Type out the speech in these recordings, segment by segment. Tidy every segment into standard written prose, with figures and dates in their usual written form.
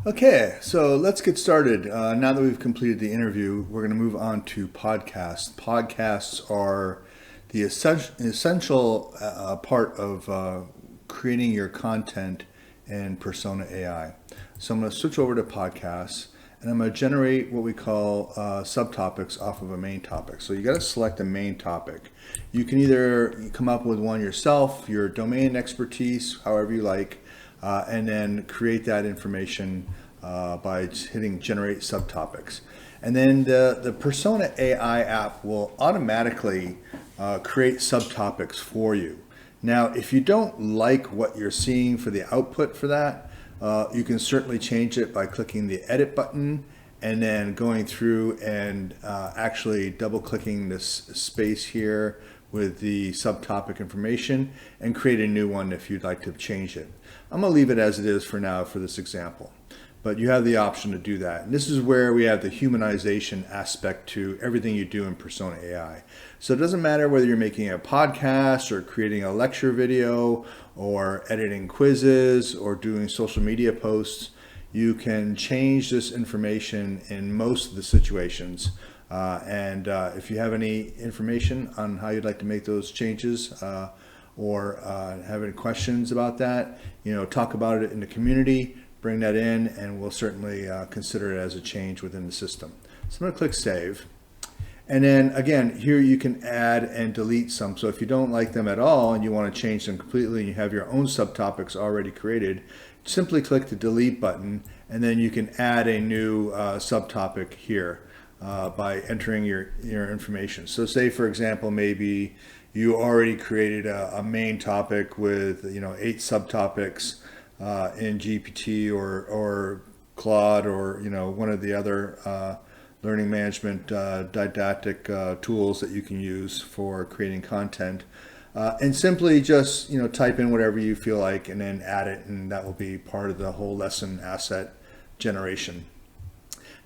Okay, so let's get started. Now that we've completed the interview, we're going to move on to podcasts. Podcasts are the essential part of creating your content in Persona AI. So I'm going to switch over to podcasts, and I'm going to generate what we call subtopics off of a main topic. So you got to select a main topic. You can either come up with one yourself, your domain expertise, however you like, and then create that information by hitting generate subtopics. And then the Persona AI app will automatically create subtopics for you. Now, if you don't like what you're seeing for the output for that, you can certainly change it by clicking the edit button and then going through and actually double clicking this space here with the subtopic information and create a new one if you'd like to change it. I'm going to leave it as it is for now for this example, but you have the option to do that. And this is where we have the humanization aspect to everything you do in Persona AI. So it doesn't matter whether you're making a podcast or creating a lecture video or editing quizzes or doing social media posts, you can change this information in most of the situations. If you have any information on how you'd like to make those changes or have any questions about that, talk about it in the community, bring that in, and we'll certainly consider it as a change within the system. So I'm going to click Save. And then again, here you can add and delete some. So if you don't like them at all and you want to change them completely and you have your own subtopics already created, simply click the delete button and then you can add a new subtopic here by entering your information. So say, for example, maybe you already created a main topic with 8 subtopics in GPT or Claude or one of the other learning management didactic tools that you can use for creating content, and simply just type in whatever you feel like and then add it, and that will be part of the whole lesson asset generation.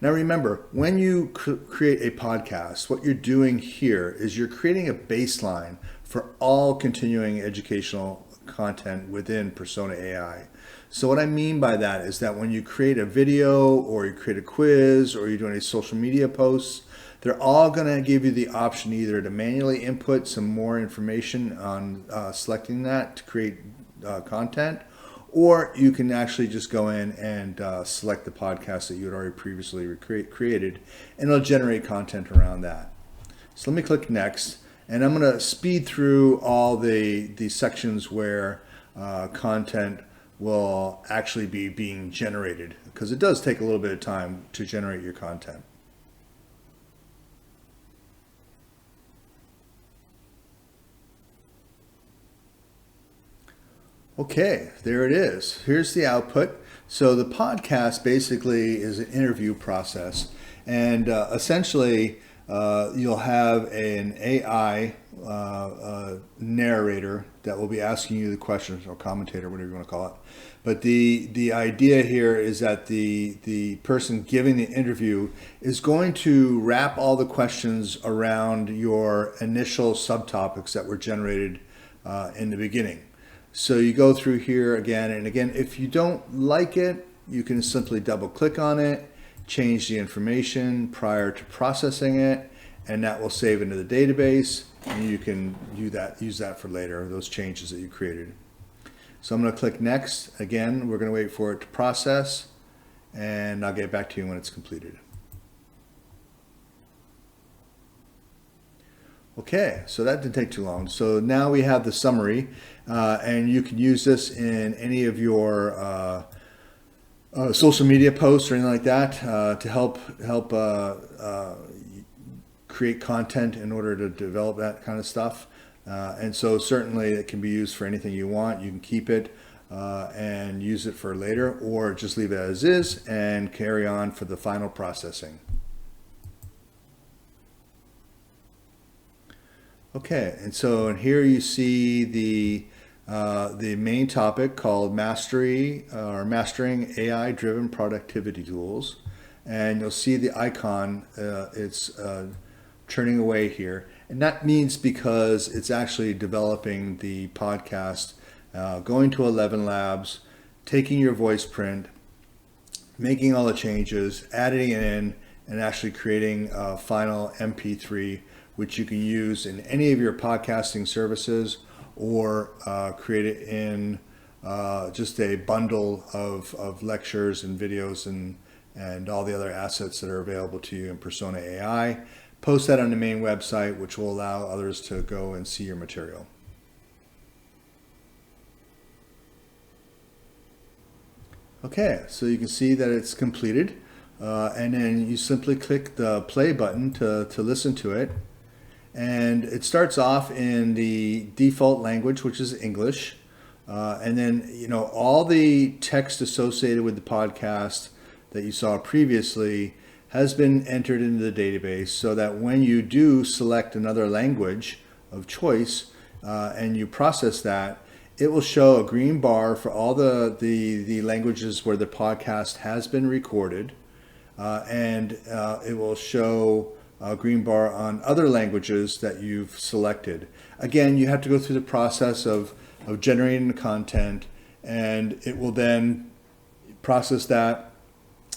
Now remember, when you create a podcast, what you're doing here is you're creating a baseline for all continuing educational content within Persona AI. So what I mean by that is that when you create a video or you create a quiz or you're doing a social media post, they're all going to give you the option either to manually input some more information on selecting that to create content, or you can actually just go in and select the podcast that you had already previously created, and it'll generate content around that. So let me click Next, and I'm going to speed through all the sections where content will actually be being generated, because it does take a little bit of time to generate your content. Okay, there it is. Here's the output. So the podcast basically is an interview process, and essentially you'll have an AI narrator that will be asking you the questions, or commentator, whatever you want to call it. But the idea here is that the person giving the interview is going to wrap all the questions around your initial subtopics that were generated in the beginning. So you go through here again and again. If you don't like it, you can simply double click on it, change the information prior to processing it, and that will save into the database, and you can use that for later, those changes that you created. So I'm going to click Next. Again, we're going to wait for it to process, and I'll get back to you when it's completed. Okay, so that didn't take too long. So now we have the summary, and you can use this in any of your social media posts or anything like that to help create content in order to develop that kind of stuff. And so certainly it can be used for anything you want. You can keep it and use it for later, or just leave it as is and carry on for the final processing. Okay, and so here you see the main topic called Mastering AI-Driven Productivity Tools, and you'll see the icon. It's turning away here, and that means because it's actually developing the podcast, going to 11 Labs, taking your voice print, making all the changes, adding it in, and actually creating a final MP3, which you can use in any of your podcasting services, or create it in just a bundle of lectures and videos and all the other assets that are available to you in Persona AI. Post that on the main website, which will allow others to go and see your material. Okay, so you can see that it's completed, and then you simply click the play button to listen to it. And it starts off in the default language, which is English. And then, all the text associated with the podcast that you saw previously has been entered into the database, so that when you do select another language of choice and you process that, it will show a green bar for all the languages where the podcast has been recorded, and it will show a green bar on other languages that you've selected. Again, you have to go through the process of generating the content, and it will then process that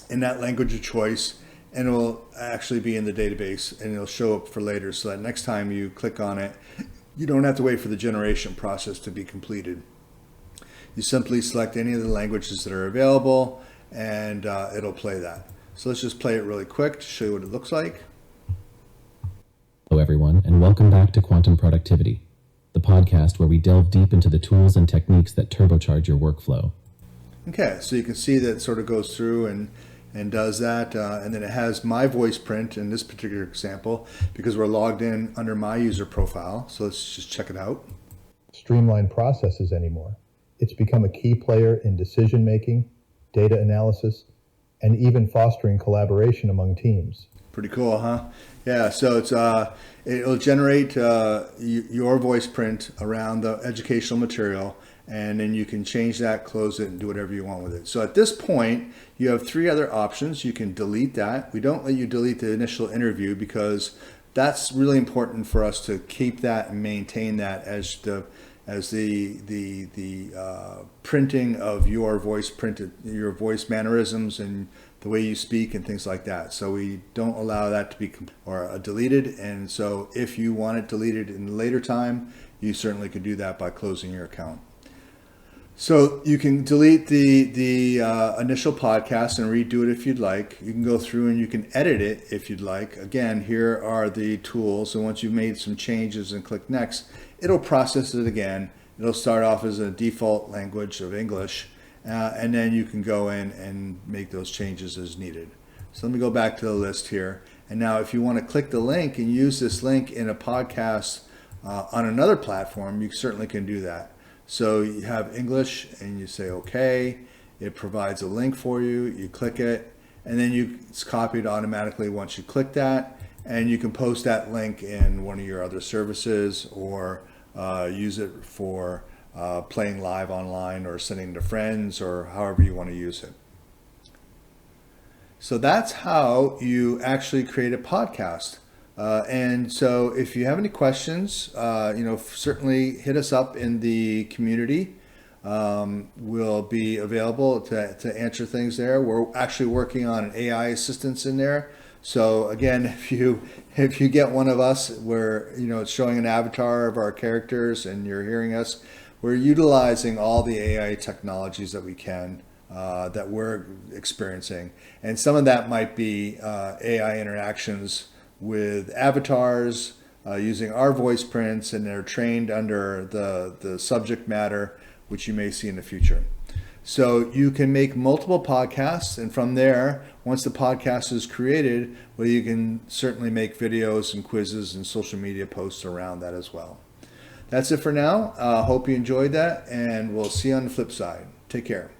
in that language of choice, and it will actually be in the database, and it'll show up for later, so that next time you click on it, you don't have to wait for the generation process to be completed. You simply select any of the languages that are available, and it'll play that. So let's just play it really quick to show you what it looks like. Hello everyone, and welcome back to Quantum Productivity, the podcast where we delve deep into the tools and techniques that turbocharge your workflow. Okay, so you can see that it sort of goes through and does that, and then it has my voice print in this particular example because we're logged in under my user profile. So let's just check it out. Streamline processes anymore. It's become a key player in decision making, data analysis, and even fostering collaboration among teams. Pretty cool, huh? Yeah, so it'll generate your voice print around the educational material, and then you can change that, close it, and do whatever you want with it. So at this point, you have three other options. You can delete that. We don't let you delete the initial interview because that's really important for us to keep that and maintain that as the printing of your voice printed, your voice mannerisms and the way you speak and things like that. So we don't allow that to be deleted. And so if you want it deleted in a later time, you certainly could do that by closing your account. So you can delete the initial podcast and redo it if you'd like. You can go through and you can edit it if you'd like. Again, here are the tools. And once you've made some changes and click next, it'll process it again. It'll start off as a default language of English, and then you can go in and make those changes as needed. So let me go back to the list here. And now if you want to click the link and use this link in a podcast on another platform, you certainly can do that. So you have English and you say, okay, it provides a link for you, you click it, and then it's copied automatically once you click that, and you can post that link in one of your other services or use it for playing live online or sending to friends or however you want to use it. So that's how you actually create a podcast. And so if you have any questions, certainly hit us up in the community. We'll be available to answer things there. We're actually working on an AI assistance in there. So again, if you get one of us where it's showing an avatar of our characters and you're hearing us, we're utilizing all the AI technologies that we can that we're experiencing, and some of that might be AI interactions with avatars using our voice prints, and they're trained under the subject matter, which you may see in the future. So you can make multiple podcasts, and from there, once the podcast is created, well, you can certainly make videos and quizzes and social media posts around that as well. That's it for now. Hope you enjoyed that, and we'll see you on the flip side. Take care.